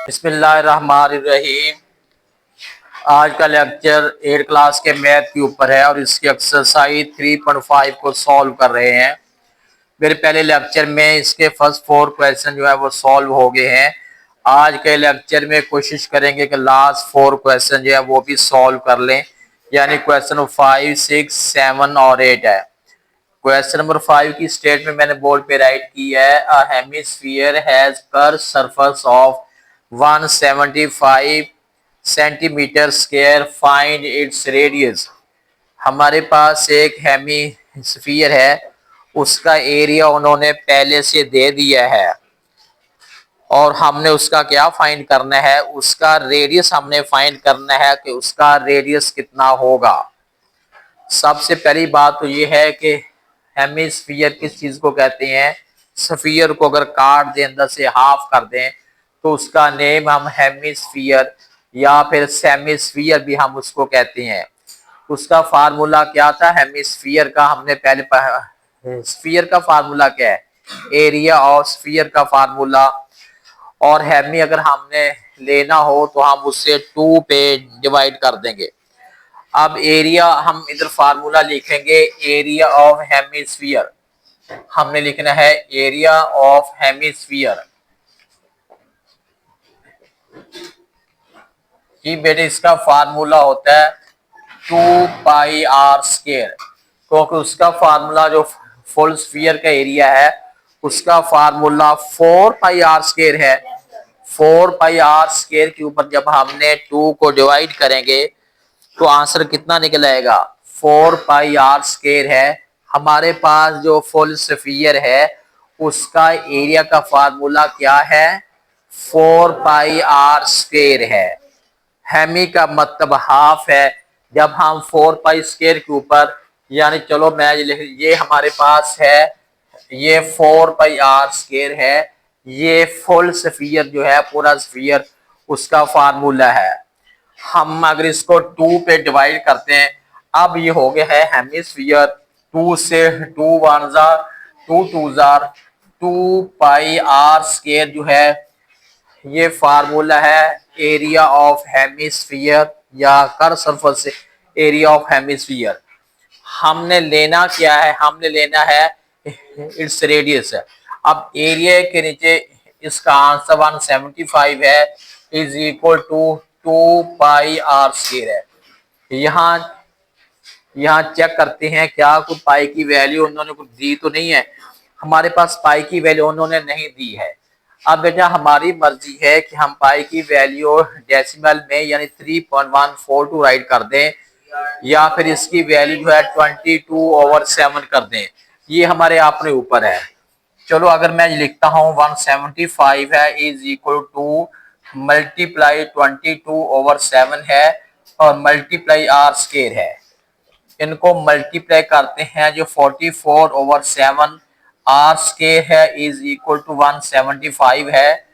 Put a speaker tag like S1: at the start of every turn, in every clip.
S1: बिस्मिल्लाहिर्रहमानिर्रहीम। आज का लेक्चर 8 क्लास के मैथ के ऊपर है और इसकी एक्सरसाइज 3.5 को सॉल्व कर रहे हैं। मेरे पहले लेक्चर में इसके फर्स्ट 4 क्वेश्चन जो है वो सॉल्व हो गए हैं। आज के लेक्चर में कोशिश करेंगे कि लास्ट 4 क्वेश्चन जो है वो भी सॉल्व कर लें, यानी क्वेश्चन 5, 6, 7 और 8 है। क्वेश्चन नंबर 5 की स्टेटमेंट मैंने बोर्ड पे राइट की है। अ hemisphere has curve surface of 175 centimetre square, find its radius. हमारे पास एक हेमिस्फीयर है, उसका एरिया उन्होंने पहले से दे दिया है और हमने उसका क्या फाइंड करना है, उसका रेडियस हमने फाइंड करना है कि उसका रेडियस कितना होगा। सबसे पहली बात तो ये है कि हेमिस्फीयर किस चीज को कहते हैं। स्फीयर को अगर काट दें, अंदर से हाफ कर दें, तो उसका नेम हम हेमिस्फीयर या फिर सेमिस्फीयर भी हम उसको कहते हैं। उसका फार्मूला क्या था हेमिस्फीयर का, हमने पहले स्फीयर का फार्मूला क्या है, एरिया ऑफ स्फीयर का फार्मूला। और हेमी अगर हमने लेना हो तो हम उससे 2 पे डिवाइड कर देंगे। अब एरिया हम इधर फार्मूला लिखेंगे, एरिया ऑफ हेमिस्फीयर हमने लिखना है एरिया ऑफ हेमिस्फीयर। जी बेटे, इसका फार्मूला होता है 2πr², क्योंकि उसका फार्मूला जो फुल स्फीयर का एरिया है उसका फार्मूला 4πr² है। 4πr² के ऊपर जब हमने 2 को डिवाइड करेंगे तो आंसर कितना निकल आएगा, 4πr² है। हमारे पास जो फुल स्फीयर है उसका एरिया का फार्मूला क्या है, 4πr² है। हेमी का मतलब हाफ है। जब हम 4π² के ऊपर, यानी चलो मैं ये हमारे पास है, ये 4πr² है, ये फुल स्फीयर जो है पूरा स्फीयर उसका फार्मूला है। हम अगर इसको 2 पे डिवाइड करते हैं, अब ये हो गया है हेमिस्फीयर। 2 से 2 1 जार 2 2 जार 2πr² जो है ये फार्मूला है एरिया ऑफ हेमिस्फीयर या कर्व सरफेस से एरिया ऑफ हेमिस्फीयर। हमने लेना क्या है, हमने लेना है इट्स रेडियस है। अब एरिया के नीचे इसका आंसर 175 है, इज इक्वल टू 2πr² है। यहाँ चेक करते हैं क्या कुछ पाई की वैल्यू उन्होंने कुछ दी तो नहीं है। हमारे पास पाई की वैल्यू उन्होंने नहीं दी है। अब बेटा हमारी मर्जी है कि हम पाई की वैल्यू डेसिमल में यानी 3.142 राइट कर दें या फिर इसकी वैल्यू जो है 22/7 कर दें। ये हमारे अपने ऊपर है। चलो अगर मैं लिखता हूँ 175 है इज इक्वल टू मल्टीप्लाई 22/7 है और मल्टीप्लाई r² है। इनको मल्टीप्लाई करते हैं, जो 44/7 r² है इज इक्वल टू 175 है।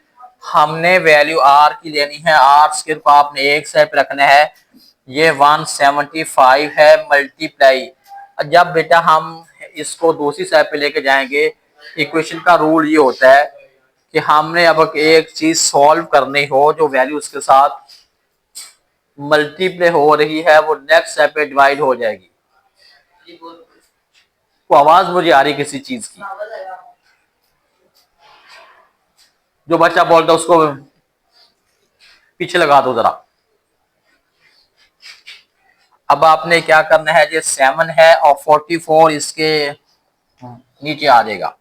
S1: हमने वैल्यू r की लेनी है, r² को आपने एक साइड पे रखना है। ये 175 है मल्टीप्लाई, जब बेटा हम इसको दूसरी साइड पे लेके जाएंगे, इक्वेशन का रूल ये होता है कि हमने अब एक चीज सॉल्व करनी हो जो वैल्यू उसके साथ मल्टीप्लाई हो रही है वो नेक्स्ट स्टेप पे डिवाइड हो जाएगी। तो आवाज मुझे आ रही किसी चीज की, जो बच्चा बोलता है उसको पीछे लगा दो जरा। अब आपने क्या करना है, जो 7 है और 44 इसके नीचे आ जाएगा।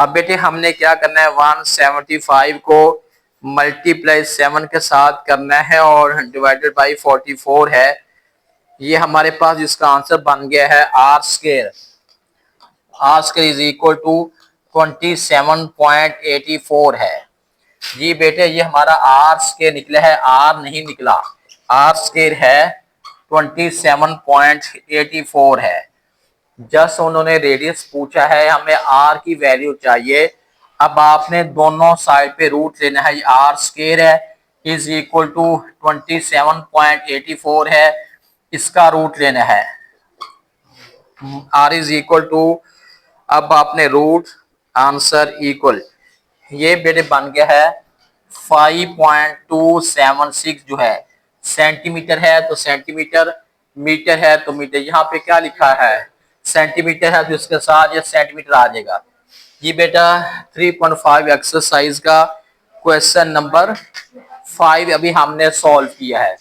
S1: अब बेटे हमने क्या करना है, 175 को मल्टीप्लाई 7 के साथ करना है और डिवाइडेड बाई 44 है। ये हमारे पास इसका आंसर बन गया है r²। r² is equal to 27.84 है। जी बेटे ये हमारा r² निकला है, r नहीं निकला, r² है 27.84 है। जस्ट उन्होंने रेडियस पूछा है, हमें r की वैल्यू चाहिए। अब आपने दोनों साइड पे रूट लेना है, r² है इज इक्वल टू 27.84 है, इसका रूट लेना है। r इज इक्वल टू, अब आपने रूट आंसर इक्वल, ये बेटे बन गया है 5.276 जो है सेंटीमीटर है तो सेंटीमीटर, मीटर है तो मीटर। यहाँ पे क्या लिखा है, सेंटीमीटर है तो इसके साथ ये सेंटीमीटर आ जाएगा। ये बेटा 3.5 एक्सरसाइज का क्वेश्चन नंबर 5 अभी हमने सॉल्व किया है।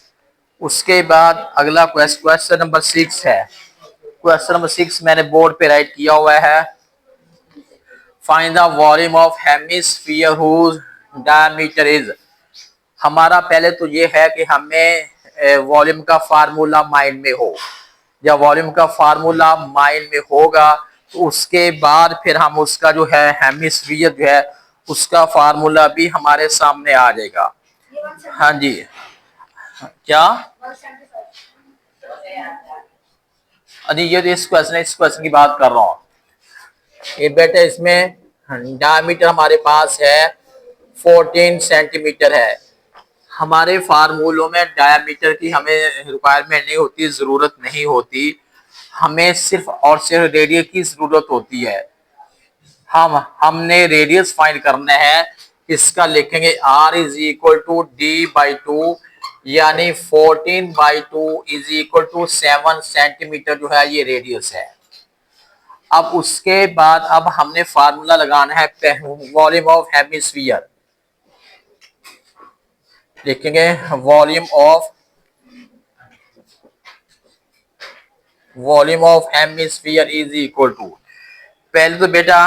S1: उसके बाद अगला क्वेश्चन नंबर 6 है। क्वेश्चन नंबर 6 मैंने बोर्ड पे राइट किया हुआ है। Find the volume of hemisphere whose diameter is. हमारा पहले तो ये है कि हमें वॉल्यूम का फार्मूला माइंड में हो। जब वॉल्यूम का फार्मूला माइंड में होगा तो उसके बाद फिर हम उसका जो है हेमिस्फीयर जो है उसका फार्मूला भी हमारे सामने आ जाएगा। हाँ जी, क्या अरे ये तो इस क्वेश्चन की बात कर रहा हूँ। ये बेटा इसमें डायमीटर हमारे पास है 14 सेंटीमीटर है। हमारे फार्मूलों में डायमीटर की हमें रिक्वायरमेंट नहीं होती, जरूरत नहीं होती। हमें सिर्फ और सिर्फ रेडियस की जरूरत होती है। हमने रेडियस फाइंड करना है। इसका लिखेंगे R is equal to D by two, यानी 14/2 इज इक्वल टू 7 सेंटीमीटर जो है ये रेडियस है। अब उसके बाद अब हमने फार्मूला लगाना है वॉल्यूम ऑफ हेमिस्फीयर। लिखेंगे volume of hemisphere is equal to, पहले तो बेटा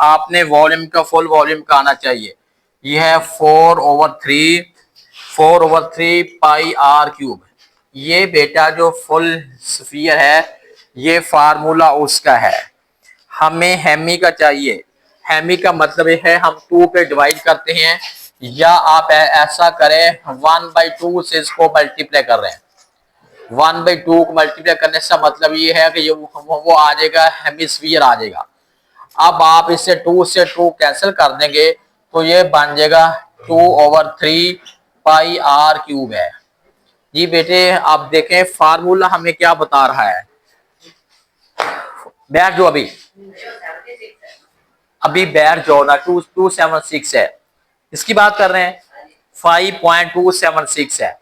S1: आपने वॉल्यूम का फुल वॉल्यूम का आना चाहिए। यह है 4/3 पाई आर क्यूब। ये बेटा जो फुल स्फीयर है ये फार्मूला उसका है। हमें हेमी का चाहिए। हेमी का मतलब ये है हम 2 पे डिवाइड करते हैं, या आप ऐसा करें 1/2 से इसको मल्टीप्लाई कर रहे हैं। 1/2 को मल्टीप्लाई करने से मतलब ये है कि ये वो आ जाएगा, हेमिस्फीयर आ जाएगा। अब आप इसे 2 से 2 कैंसिल कर देंगे तो ये बन जाएगा 2/3 पाई आर क्यूब है। जी बेटे आप देखें फार्मूला हमें क्या बता रहा है। बैठ जो अभी बैठ जाओ ना। 276 है, इसकी बात कर रहे हैं। 5.276 है।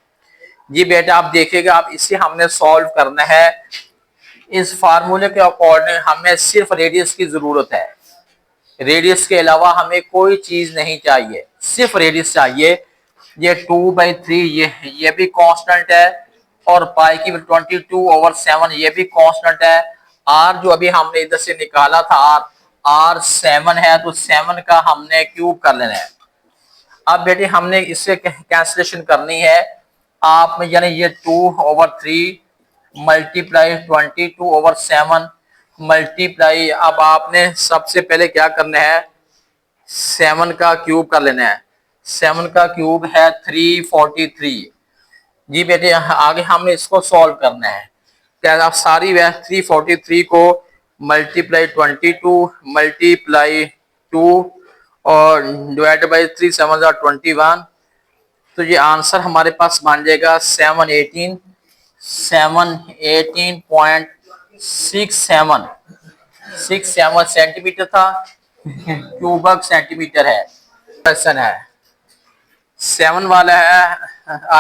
S1: जी बेटा आप देखिएगा, आप इसे हमने सॉल्व करना है। इस फार्मूले के अकॉर्डिंग हमें सिर्फ रेडियस की जरूरत है। रेडियस के अलावा हमें कोई चीज नहीं चाहिए, सिर्फ रेडियस चाहिए। ये 2/3 ये भी कांस्टेंट है, और पाई की 22/7 ये भी कांस्टेंट है। आर जो अभी हमने इधर से निकाला था आर 7 है, तो 7 का हमने क्यूब कर लेना है। अब बेटे हमने इससे कैंसिलेशन करनी है। आप में यानी ये 2/3 मल्टीप्लाई 22/7 मल्टीप्लाई, अब आपने सबसे पहले क्या करना है 7 का क्यूब कर लेना है। 7 का क्यूब है 343। जी बेटे आगे हमने इसको सॉल्व करना है। क्या आप सारी वह 343 को मल्टीप्लाई 22 मल्टीप्लाई 2 और डिवाइड बाई 3 7 21, तो ये आंसर हमारे पास बन जाएगा 718.67 सेंटीमीटर था। क्यूबक सेंटीमीटर है। क्वेश्चन है 7 वाला है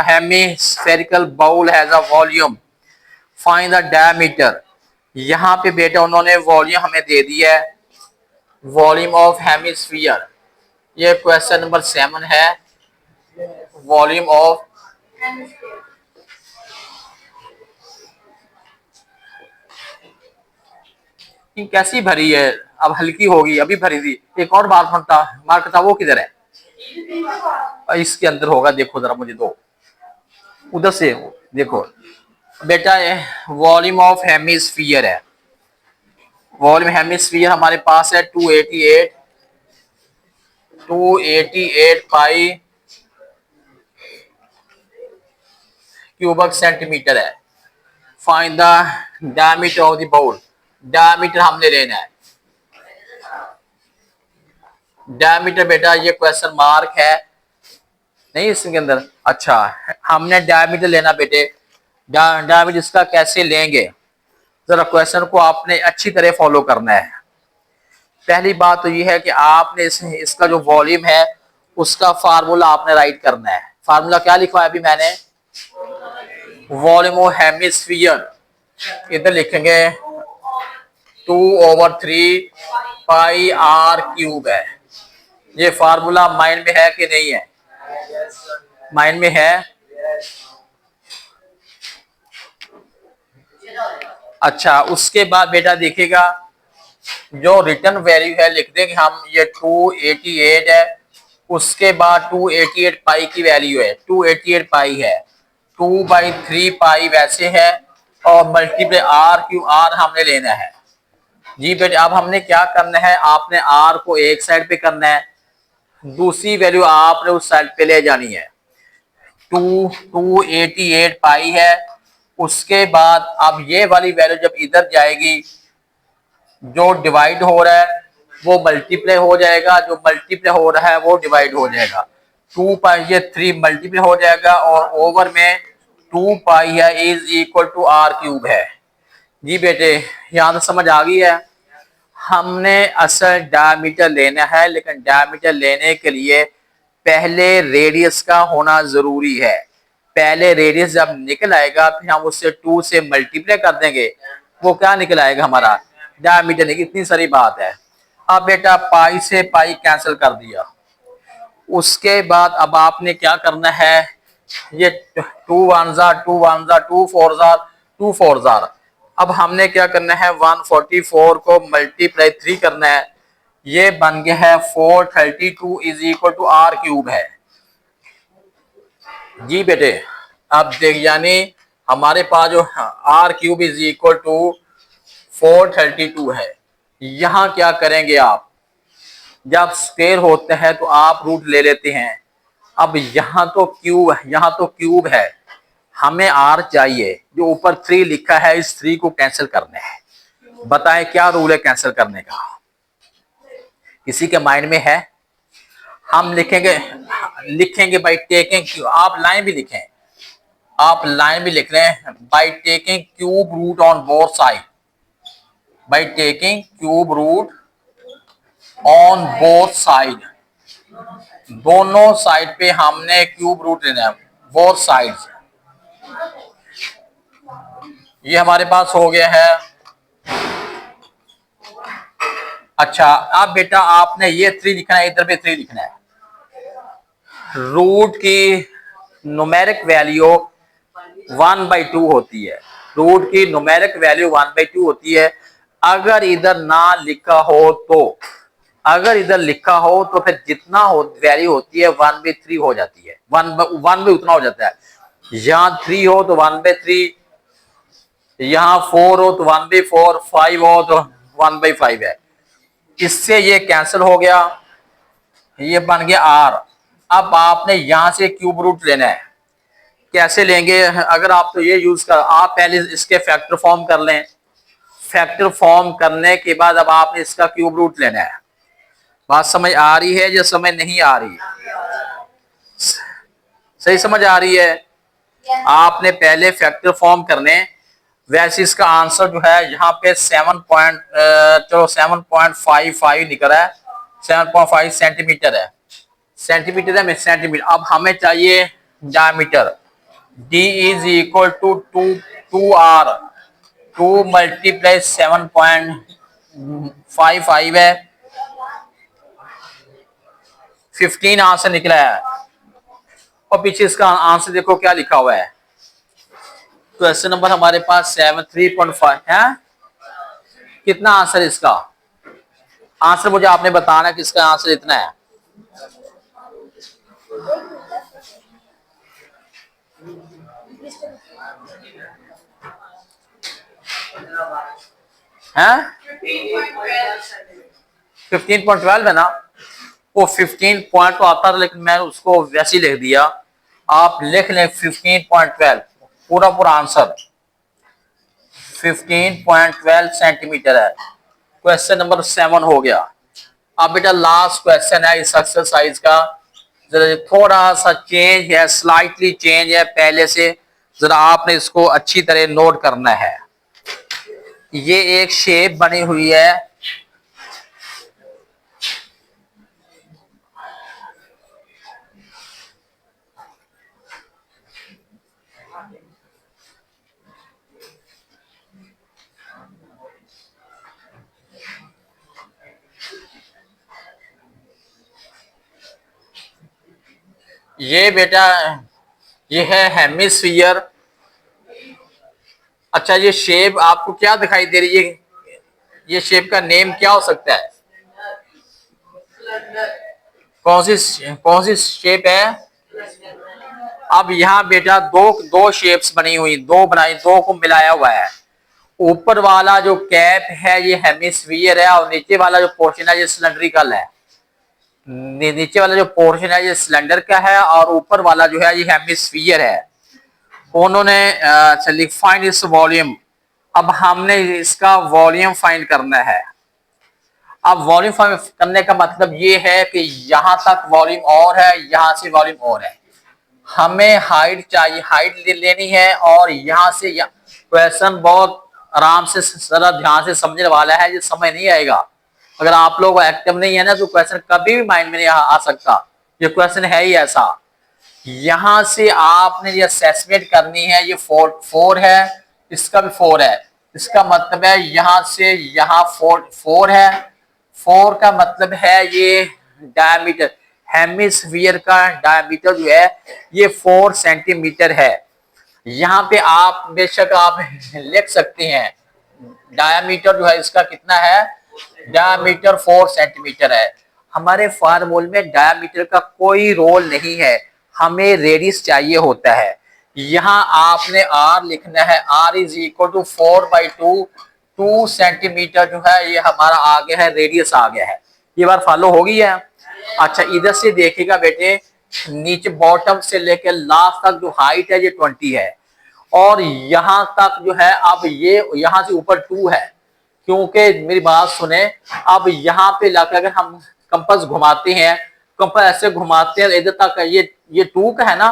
S1: hemispherical bowl has a volume, find the diameter. यहाँ पे बेटा उन्होंने वॉल्यूम हमें दे दिया है, वॉल्यूम ऑफ हेमिस्फीयर। ये क्वेश्चन नंबर 7 है। वॉल्यूम ऑफ कैसी भरी है, अब हल्की होगी, अभी भरी थी। एक और बार मार्क था वो किधर है, इसके अंदर होगा। देखो जरा मुझे दो, उधर से देखो बेटा। वॉल्यूम ऑफ हेमिस्फीयर है। वॉल्यूम हेमिस्फीयर हमारे पास है 288 पाई क्यूबिक सेंटीमीटर है। Find the diameter of the bowl. Diameter हमने लेना है। डायमीटर बेटा ये क्वेश्चन मार्क है नहीं इसके अंदर। अच्छा हमने डायमीटर लेना बेटे। डायमीटर इसका कैसे लेंगे, जरा क्वेश्चन को आपने अच्छी तरह फॉलो करना है। पहली बात तो ये है कि आपने इसका जो वॉल्यूम है उसका फार्मूला आपने राइट करना है। फार्मूला क्या लिखा है अभी मैंने, वॉल्यूम ऑफ हेमिस्फीयर, इधर लिखेंगे 2/3 पाई आर क्यूब है। ये फार्मूला माइंड में है कि नहीं है? माइंड में है? अच्छा, उसके बाद बेटा देखिएगा जो रिटर्न वैल्यू है लिख देंगे हम, ये 288 है। उसके बाद 288 पाई की वैल्यू है, 288 पाई है, 2/3 पाई वैसे है, और मल्टीप्लाई आर क्यू, आर हमने लेना है। जी बेटा, अब हमने क्या करना है, आपने आर को एक साइड पे करना है, दूसरी वैल्यू आपने उस साइड पे ले जानी है। 288 पाई है। उसके बाद अब ये वाली वैल्यू जब इधर जाएगी, जो डिवाइड हो रहा है वो मल्टीप्लाई हो जाएगा, जो मल्टीप्लाई हो रहा है वो डिवाइड हो जाएगा। 2 पाई ये 3 मल्टीप्लाई हो जाएगा, और ओवर में 2 पाई है is equal to r cube है। जी बेटे, यहाँ तो समझ आ गई है। हमने असल डायमीटर लेना है, लेकिन डायमीटर लेने के लिए पहले रेडियस का होना जरूरी है। पहले रेडियस जब निकल आएगा, फिर हम उससे 2 से मल्टीप्लाई कर देंगे, वो क्या निकल आएगा हमारा, डायमीटर निकल। इतनी सारी बात है। अब बेटा पाई से पाई कैंसिल कर दिया। उसके बाद अब आपने क्या करना है, ये 2 1 जार 2 1 जार 2 4 जार 2 4 जार। अब हमने क्या करना है, 144 को मल्टीप्लाई 3 करना है, ये बन गया है 432 is equal to r cube है। जी बेटे, अब देख यानी हमारे पास जो r cube is equal to 432 है। यहां क्या करेंगे आप, जब स्क्वायर होते हैं तो आप रूट ले लेते हैं। अब यहाँ तो क्यूब है, हमें आर चाहिए, जो ऊपर 3 लिखा है इस 3 को कैंसिल करना है। बताएं क्या रूल है कैंसिल करने का, किसी के माइंड में है? हम लिखेंगे बाई टेकिंग क्यूब। आप लाइन भी लिखें, आप लाइन भी लिख रहे हैं, by taking cube root on both side, by taking cube root on both side. दोनों साइड पे हमने क्यूब रूट लेना है, बोथ साइड्स। ये हमारे पास हो गया है। अच्छा, अब बेटा आपने ये 3 लिखना है, इधर पे 3 लिखना है। रूट की न्यूमेरिक वैल्यू 1/2 होती है, रूट की न्यूमेरिक वैल्यू 1/2 होती है। अगर इधर ना लिखा हो तो, अगर इधर लिखा हो तो फिर जितना वैल्यू होती है 1/3 हो जाती है, 1 में उतना हो जाता है। यहाँ 3 हो तो 1/3, यहाँ 4 हो तो 1/4, 5 हो तो 1/5 है। इससे ये कैंसिल हो गया, ये बन गया आर। अब आपने यहां से क्यूब रूट लेना है। कैसे लेंगे, अगर आप तो ये यूज कर, आप पहले इसके फैक्टर फॉर्म कर लें। फैक्टर फॉर्म करने के बाद अब आपने इसका क्यूब रूट लेना है। बात समझ आ रही है या समझ नहीं आ रही? सही समझ आ रही है? आपने पहले फैक्टर फॉर्म करने। वैसे इसका आंसर जो है यहाँ पे 7.55 निकल रहा है, 7.5 सेंटीमीटर है। सेंटीमीटर है, सेंटीमीटर। अब हमें चाहिए diameter, d is equal to 2 r, 2 multiply 7.55 है, 15 आंसर निकला है। और पीछे इसका आंसर देखो क्या लिखा हुआ है। क्वेश्चन नंबर हमारे पास 73.5 है। कितना आंसर इसका? आंसर मुझे आपने बताना कि इसका आंसर इतना है। हैं? 15.12 है ना? वो 15 पॉइंट तो आता था, लेकिन मैंने उसको वैसे ही लिख दिया। आप लिख लें 15.12, पूरा पूरा आंसर 15.12 सेंटीमीटर है। क्वेश्चन नंबर 7 हो गया। अब बेटा लास्ट क्वेश्चन है इस एक्सरसाइज का, जरा थोड़ा सा चेंज है, स्लाइटली चेंज है पहले से, जरा आपने इसको अच्छी तरह नोट करना है। ये एक शेप बनी हुई है, ये बेटा ये है हेमिस्फीयर। अच्छा, ये शेप आपको क्या दिखाई दे रही है? ये शेप का नेम क्या हो सकता है? कौन सी शेप है? अब यहाँ बेटा दो दो शेप्स बनी हुई, दो को मिलाया हुआ है। ऊपर वाला जो कैप है ये हेमिस्फीयर है और नीचे वाला जो पोर्शन है ये सिलेंड्रिकल है। नीचे वाला जो पोर्शन है ये सिलेंडर का है और ऊपर वाला जो है ये हेमिस्फीयर है। उन्होंने चलिए फाइंड इस वॉल्यूम। अब हमने इसका वॉल्यूम फाइंड करना है। अब वॉल्यूम फाइंड करने का मतलब ये है कि यहां तक वॉल्यूम और है, यहां से वॉल्यूम और है। हमें हाइट चाहिए, हाइट लेनी है और यहां से क्वेश्चन बहुत आराम से जरा ध्यान से समझने वाला है, ये समझ नहीं आएगा अगर आप लोग एक्टिव नहीं है ना, तो क्वेश्चन कभी भी माइंड में नहीं आ सकता। ये क्वेश्चन है ही ऐसा। यहां से आपने ये असेसमेंट करनी है। ये फोर है, इसका भी फोर है। इसका मतलब है यहां से यहां फोर है। फोर का मतलब है ये डायमीटर, हेमिस्फीयर का डायमीटर जो है ये 4 सेंटीमीटर है। यहाँ पे आप बेशक आप लिख सकते हैं डायमीटर जो है इसका कितना है, डायमीटर 4 सेंटीमीटर है। हमारे फार्मूले में डायमीटर का कोई रोल नहीं है, हमें रेडियस चाहिए होता है। यहाँ आपने आर लिखना है, r is equal to 4/2, 2 centimetre जो है ये हमारा आ गया है, रेडियस आ गया है। ये बात फॉलो हो गई है। अच्छा, इधर से देखिएगा बेटे, नीचे बॉटम से लेकर लास्ट तक जो हाइट है ये 20 है और यहां तक जो है, अब ये यहां से ऊपर 2 है। क्योंकि मेरी बात सुने, अब यहाँ पे लाकर अगर हम कंपास घुमाते हैं, कंपास ऐसे घुमाते हैं इधर तक, ये 2 का है ना,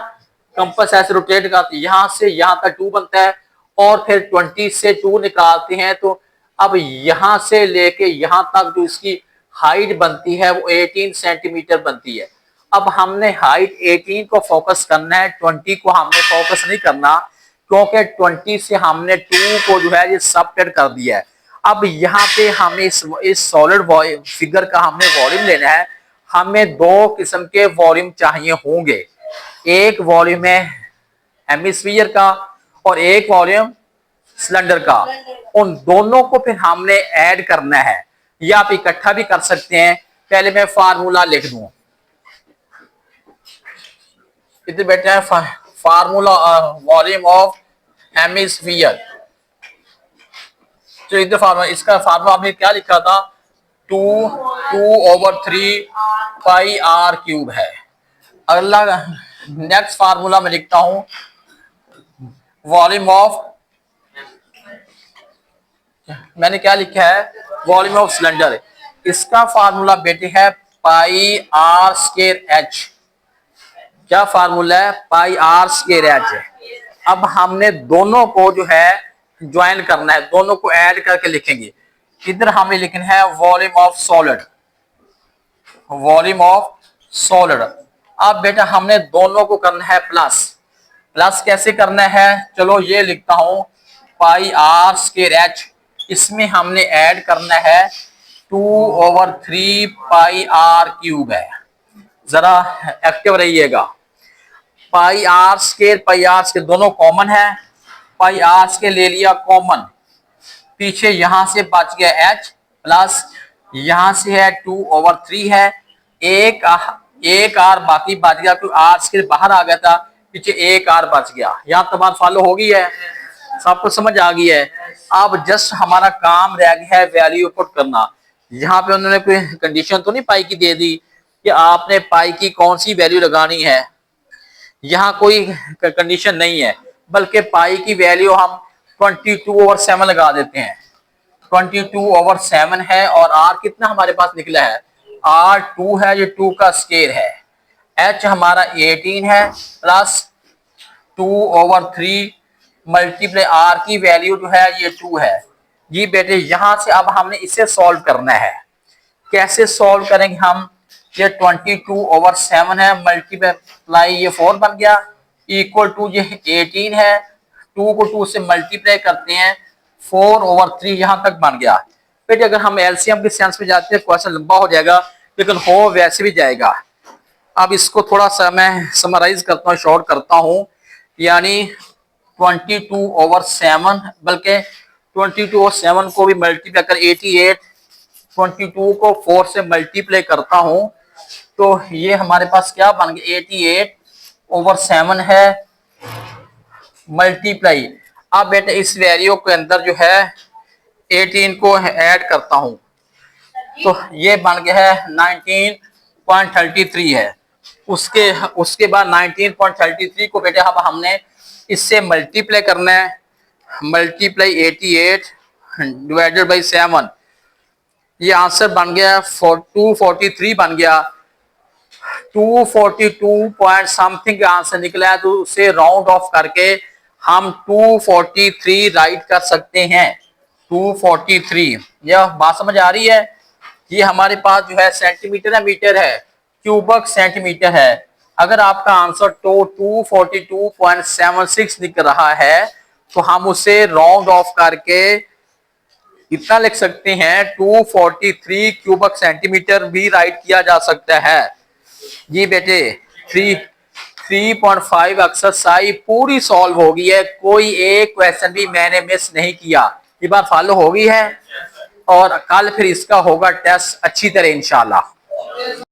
S1: कंपास ऐसे रोटेट करते हैं, यहाँ से यहाँ तक 2 बनता है और फिर 20 से 2 निकालते हैं तो अब यहाँ से लेके यहाँ तक जो इसकी हाइट बनती है वो 18 सेंटीमीटर बनती है। अब हमने हाइट 18 को फोकस करना है, 20 को हमने फोकस नहीं करना, क्योंकि 20 से हमने 2 को जो है ये सबट्रैक्ट कर दिया है। अब यहाँ पे हमें इस सॉलिड फिगर का हमने वॉल्यूम लेना है। हमें दो किस्म के वॉल्यूम चाहिए होंगे, एक वॉल्यूम है हेमिस्फीयर का और एक वॉल्यूम सिलेंडर का। उन दोनों को फिर हमने ऐड करना है या आप इकट्ठा भी कर सकते हैं। पहले मैं फार्मूला लिख दूं, इधर बैठे हैं फार्मूला वॉल्यूम ऑफ हेमिस्फीयर। तो इधर फार्मूला, इसका फार्मूला आपने क्या लिखा था, 2/3 पाई आर क्यूब है। अगला नेक्स्ट फार्मूला मैं लिखता हूं, वॉल्यूम ऑफ, मैंने क्या लिखा है, वॉल्यूम ऑफ सिलेंडर। इसका फार्मूला बेटे है पाई आर स्क्वायर एच। क्या फार्मूला है, पाई आर स्क्वायर एच। अब हमने दोनों को जो है ज्वाइन करना है, दोनों को ऐड करके लिखेंगे। इधर हमें लिखना है volume of solid, volume of solid. अब बेटा हमने दोनों को करना है प्लस। प्लस कैसे करना है, चलो ये लिखता हूं, पाई आर स्क्वायर एच, इसमें हमने ऐड करना है 2/3 पाई आर क्यूब है। जरा एक्टिव रहिएगा। पाई आर स्क्वायर दोनों कॉमन है, पाई आर स्क्वायर ले लिया कॉमन, पीछे यहां से बच गया h प्लस यहां से है 2/3 है, एक आर बाकी बच गया क्योंकि आर स्क्वायर बाहर आ गया था, पीछे एक आर बच गया। यहाँ तक बात फॉलो हो गई है, सबको समझ आ गई है। अब जस्ट हमारा काम रह गया है वैल्यू पुट करना। यहाँ पे उन्होंने कोई कंडीशन तो नहीं पाई की दे दी कि आपने पाई की कौन सी वैल्यू लगानी है, यहाँ कोई कंडीशन नहीं है, बल्कि पाई की वैल्यू हम 22/7 लगा देते हैं। 22/7 है और आर कितना हमारे पास निकला है, आर 2 है, ये 2 का स्क्वायर है। एच हमारा 18 है प्लस 2/3 मल्टीप्लाई आर की वैल्यू जो है ये 2 है। जी बेटे, यहां से अब हमने इसे सॉल्व करना है। कैसे सॉल्व करेंगे हम, ये 22/7 है, मल्टीप्लाई ये 4 बन गया, इक्वल टू ये 18 है, 2 को 2 से मल्टीप्लाई करते हैं, 4/3 यहां तक बन गया। फिर अगर हम एलसीएम के सेंस में जाते हैं क्वेश्चन लंबा हो जाएगा, लेकिन हो वैसे भी जाएगा। अब इसको थोड़ा सा मैं समराइज करता हूँ, शॉर्ट करता हूँ। यानी 22/7, बल्कि 22/7 को भी मल्टीप्लाई कर 88, 22 को 4 से मल्टीप्लाई करता हूँ तो ये हमारे पास क्या बन गया, 88/7 है मल्टीप्लाई। अब बेटे इस वैल्यू के अंदर जो है 18 को ऐड करता हूं तो ये बन गया है 19.33 है। उसके उसके बाद 19.33 को बेटे अब हमने इससे मल्टीप्लाई करना है। मल्टीप्लाई 88 डिवाइडेड बाई 7, ये आंसर बन गया 243 बन गया। 242 पॉइंट समथिंग का आंसर निकला है, तो उसे राउंड ऑफ करके हम 243 राइट कर सकते हैं। 243, यह बात समझ आ रही है। ये हमारे पास जो है सेंटीमीटर है, मीटर है, क्यूबिक सेंटीमीटर है। अगर आपका आंसर तो 242.76 निकल रहा है तो हम उसे राउंड ऑफ करके इतना लिख सकते हैं 243 क्यूबिक सेंटीमीटर भी राइट किया जा सकता है। जी बेटे 3.5 एक्सरसाइज पूरी सॉल्व हो गई है, कोई एक क्वेश्चन भी मैंने मिस नहीं किया। ये बात फॉलो हो गई है और कल फिर इसका होगा टेस्ट अच्छी तरह इंशाल्लाह।